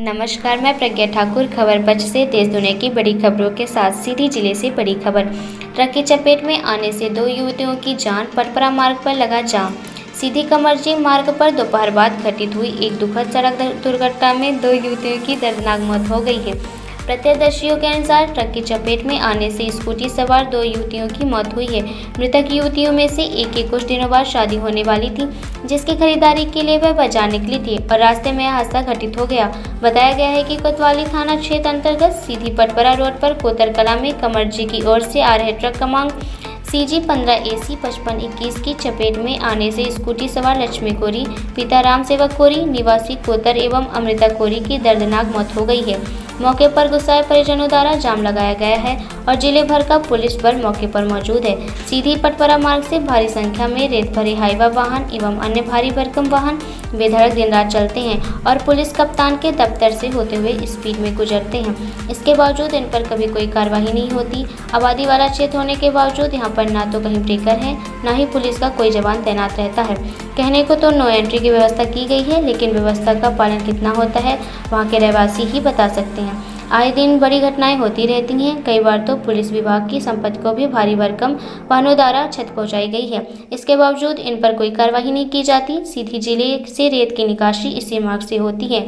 नमस्कार, मैं प्रज्ञा ठाकुर खबर पक्ष से देश दुनिया की बड़ी खबरों के साथ सीधी जिले से बड़ी खबर। ट्रक की चपेट में आने से 2 युवतियों की जान, पटपरा मार्ग पर लगा जाम। सीधी कमरजी मार्ग पर दोपहर बाद घटित हुई एक दुखद सड़क दुर्घटना में 2 युवतियों की दर्दनाक मौत हो गई है। प्रत्यक्षदर्शियों के अनुसार ट्रक की चपेट में आने से स्कूटी सवार 2 युवतियों की मौत हुई है। मृतक युवतियों में से एक की कुछ दिनों बाद शादी होने वाली थी, जिसकी खरीदारी के लिए वह बाजार निकली थी और रास्ते में हादसा घटित हो गया। बताया गया है कि कोतवाली थाना क्षेत्र अंतर्गत सीधी पटपरा रोड पर कोतरकला में कमरजी की ओर से आ रहे ट्रक क्रमांक CG 15 AC 5521 की चपेट में आने से स्कूटी सवार लक्ष्मी कोरी, पिता राम सेवक कोरी, निवासी कोतर एवं अमृता कोरी की दर्दनाक मौत हो गई है। मौके पर गुस्साए परिजनों द्वारा जाम लगाया गया है और जिले भर का पुलिस बल मौके पर मौजूद है। सीधी पटपरा मार्ग से भारी संख्या में रेत भरे हाईवा वाहन एवं अन्य भारी भरकम वाहन बेधड़क दिन रात चलते हैं और पुलिस कप्तान के दफ्तर से होते हुए स्पीड में गुजरते हैं। इसके बावजूद इन पर कभी कोई कार्रवाई नहीं होती। आबादी वाला क्षेत्र होने के बावजूद यहाँ पर ना तो कहीं ब्रेकर है, ना ही पुलिस का कोई जवान तैनात रहता है। कहने को तो नो एंट्री की व्यवस्था की गई है, लेकिन व्यवस्था का पालन कितना होता है वहाँ के रहवासी ही बता सकते हैं। आए दिन बड़ी घटनाएं होती रहती हैं। कई बार तो पुलिस विभाग की संपत्ति को भी भारी भरकम वाहनों द्वारा क्षति पहुंचाई गई है। इसके बावजूद इन पर कोई कार्रवाई नहीं की जाती। सीधी जिले से रेत की निकासी इसी मार्ग से होती है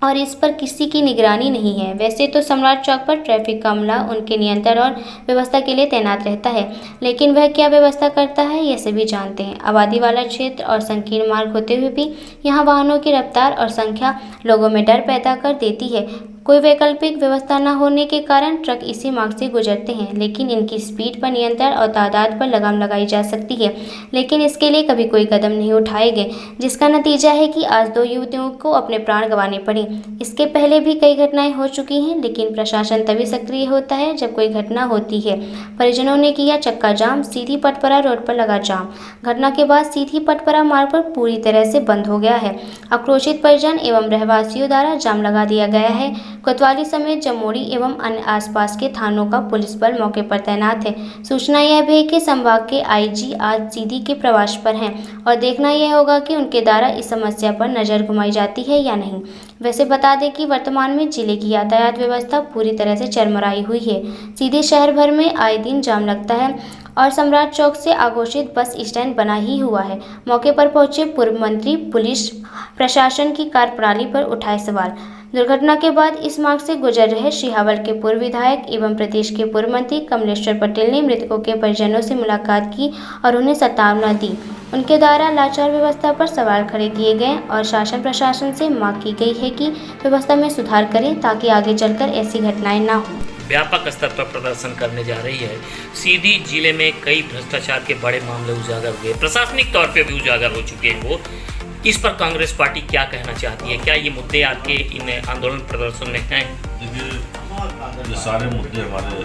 और इस पर किसी की निगरानी नहीं है। वैसे तो सम्राट चौक पर ट्रैफिक का अमला उनके नियंत्रण और व्यवस्था के लिए तैनात रहता है, लेकिन वह क्या व्यवस्था करता है यह सभी जानते हैं। आबादी वाला क्षेत्र और संकीर्ण मार्ग होते हुए भी यहाँ वाहनों की रफ्तार और संख्या लोगों में डर पैदा कर देती है। कोई वैकल्पिक व्यवस्था न होने के कारण ट्रक इसी मार्ग से गुजरते हैं, लेकिन इनकी स्पीड पर नियंत्रण और तादाद पर लगाम लगाई जा सकती है, लेकिन इसके लिए कभी कोई कदम नहीं उठाए गए, जिसका नतीजा है कि आज 2 युवतियों को अपने प्राण गंवाने पड़े। इसके पहले भी कई घटनाएं हो चुकी हैं, लेकिन प्रशासन तभी सक्रिय होता है जब कोई घटना होती है। परिजनों ने किया चक्का जाम, सीधी पटपरा रोड पर लगा जाम। घटना के बाद सीधी पटपरा मार्ग पर पूरी तरह से बंद हो गया है। आक्रोशित परिजन एवं रहवासियों द्वारा जाम लगा दिया गया है। कोतवाली समेत जमोड़ी एवं अन्य आसपास के थानों का पुलिस बल मौके पर तैनात है। सूचना यह भी है कि संभाग के IG आज सीधी के प्रवास पर हैं और देखना यह होगा कि उनके द्वारा इस समस्या पर नजर घुमाई जाती है या नहीं। वैसे बता दें कि वर्तमान में जिले की यातायात व्यवस्था पूरी तरह से चरमराई हुई है। सीधे शहर भर में आए दिन जाम लगता है और सम्राट चौक से आघोषित बस स्टैंड बना ही हुआ है। मौके पर पहुंचे पूर्व मंत्री, पुलिस प्रशासन की कार्यप्रणाली पर उठाए सवाल। दुर्घटना के बाद इस मार्ग से गुजर रहे सिहावल के पूर्व विधायक एवं प्रदेश के पूर्व मंत्री कमलेश्वर पटेल ने मृतकों के परिजनों से मुलाकात की और उन्हें सांत्वना दी। उनके द्वारा लाचार व्यवस्था पर सवाल खड़े किए गए और शासन प्रशासन से मांग की गई है कि व्यवस्था में सुधार करें ताकि आगे चलकर ऐसी घटनाएं ना हों। व्यापक स्तर पर प्रदर्शन करने जा रही है। सीधी जिले में कई भ्रष्टाचार के बड़े मामले उजागर हुए, प्रशासनिक तौर पे भी उजागर हो चुके हैं। वो इस पर कांग्रेस पार्टी क्या कहना चाहती है? क्या ये मुद्दे आपके इन आंदोलन प्रदर्शन में हैं? देखिए, ये सारे मुद्दे हमारे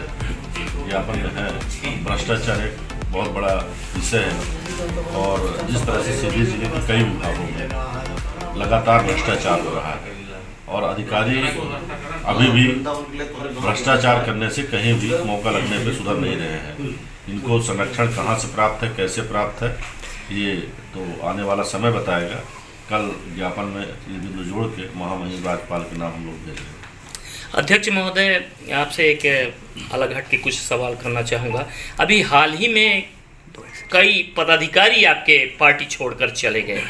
ज्ञापन में हैं। भ्रष्टाचार एक बहुत बड़ा विषय है और जिस तरह से सीधी जिले के कई विभागों में लगातार भ्रष्टाचार हो रहा है और अधिकारी अभी भी भ्रष्टाचार करने से कहीं भी मौका लगने पे सुधर नहीं रहे हैं। इनको संरक्षण कहाँ से प्राप्त है, कैसे प्राप्त है, ये तो आने वाला समय बताएगा। कल ज्ञापन में ये बिंदु जोड़ के महामहिम राज्यपाल के नाम हम लोग भेजेंगे। अध्यक्ष महोदय, आपसे एक अलग हट के कुछ सवाल करना चाहूँगा। अभी हाल ही में कई पदाधिकारी आपके पार्टी छोड़कर चले गए,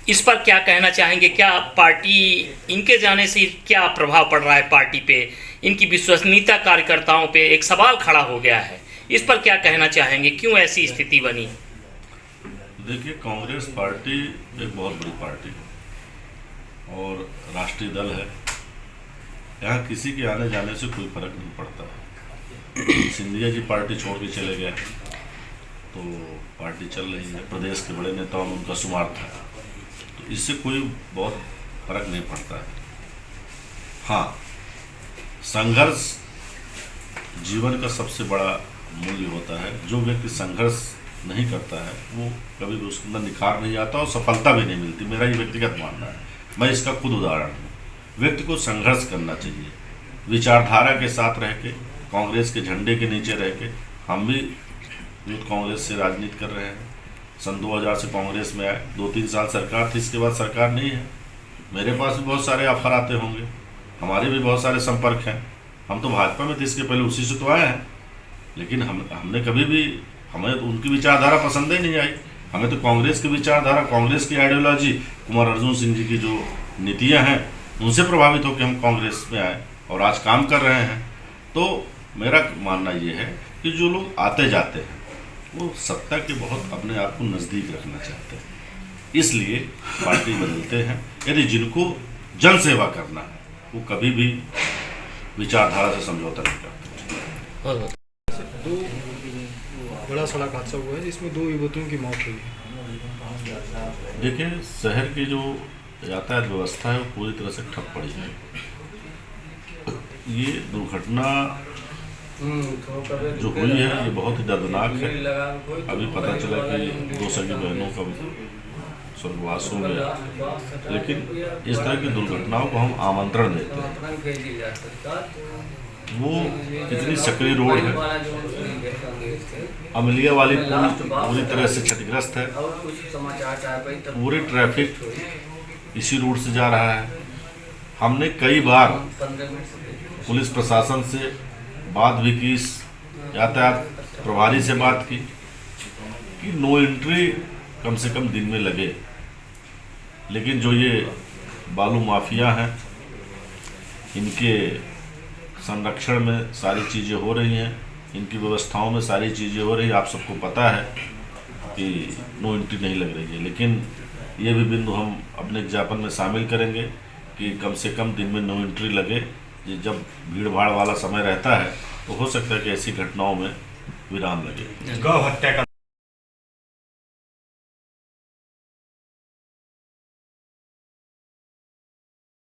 इस पर क्या कहना चाहेंगे? क्या पार्टी, इनके जाने से क्या प्रभाव पड़ रहा है पार्टी पे? इनकी विश्वसनीयता कार्यकर्ताओं पे एक सवाल खड़ा हो गया है, इस पर क्या कहना चाहेंगे? क्यों ऐसी स्थिति बनी? देखिए, कांग्रेस पार्टी एक बहुत बड़ी पार्टी है और राष्ट्रीय दल है। यहाँ किसी के आने जाने से कोई फर्क नहीं पड़ता है। सिंधिया जी पार्टी छोड़ के चले गए तो पार्टी चल रही है, प्रदेश के बड़े नेताओं में उनका शुमार था, तो इससे कोई बहुत फर्क नहीं पड़ता है। हाँ, संघर्ष जीवन का सबसे बड़ा मूल्य होता है। जो व्यक्ति संघर्ष नहीं करता है वो कभी भी उसके अंदर निखार नहीं आता और सफलता भी नहीं मिलती। मेरा ये व्यक्तिगत मानना है, मैं इसका खुद उदाहरण हूँ। व्यक्ति को संघर्ष करना चाहिए, विचारधारा के साथ रह के, कांग्रेस के झंडे के नीचे रह के। हम भी यूथ कांग्रेस से राजनीति कर रहे हैं। सन 2000 से कांग्रेस में आए, 2-3 साल सरकार थी, इसके बाद सरकार नहीं है। मेरे पास भी बहुत सारे ऑफर आते होंगे, हमारे भी बहुत सारे संपर्क हैं। हम तो भाजपा में थे, इसके पहले उसी से तो आए हैं। लेकिन हमने कभी भी, हमें तो उनकी विचारधारा पसंद ही नहीं आई। हमें तो कांग्रेस की विचारधारा, कांग्रेस की आइडियोलॉजी, कुमार अर्जुन सिंह जी की जो नीतियां हैं, उनसे प्रभावित होकर हम कांग्रेस में आए और आज काम कर रहे हैं। तो मेरा मानना ये है कि जो लोग आते जाते हैं वो सत्ता के बहुत अपने आप को नज़दीक रखना चाहते हैं, इसलिए पार्टी बदलते हैं। यदि जिनको जन सेवा करना है वो कभी भी विचारधारा से समझौता नहीं करते। दो बड़ा सड़क हादसा हुआ है जिसमें 2 युवतियों की मौत हुई है। देखिए, शहर की जो यातायात व्यवस्था है वो पूरी तरह से ठप पड़ी है। ये दुर्घटना जो हुई है ये बहुत ही दर्दनाक है। अभी पता चला कि 2 सगी बहनों का स्वर्गवास हो गया, लेकिन इस तरह की दुर्घटनाओं को हम आमंत्रण देते हैं। वो इतनी सकरी रोड है, अमलिया वाली पूरी तरह से क्षतिग्रस्त है, पूरी ट्रैफिक इसी रूट से जा रहा है। हमने कई बार पुलिस प्रशासन से बात भी की, यातायात प्रभारी से बात की कि नो एंट्री कम से कम दिन में लगे, लेकिन जो ये बालू माफिया हैं इनके संरक्षण में सारी चीज़ें हो रही हैं, इनकी व्यवस्थाओं में सारी चीज़ें हो रही हैं। आप सबको पता है कि नो एंट्री नहीं लग रही है, लेकिन ये भी बिंदु हम अपने ज्ञापन में शामिल करेंगे कि कम से कम दिन में नो एंट्री लगे। जब भीड़ भाड़ वाला समय रहता है तो हो सकता है कि ऐसी घटनाओं में विराम लगे। गौ हत्या का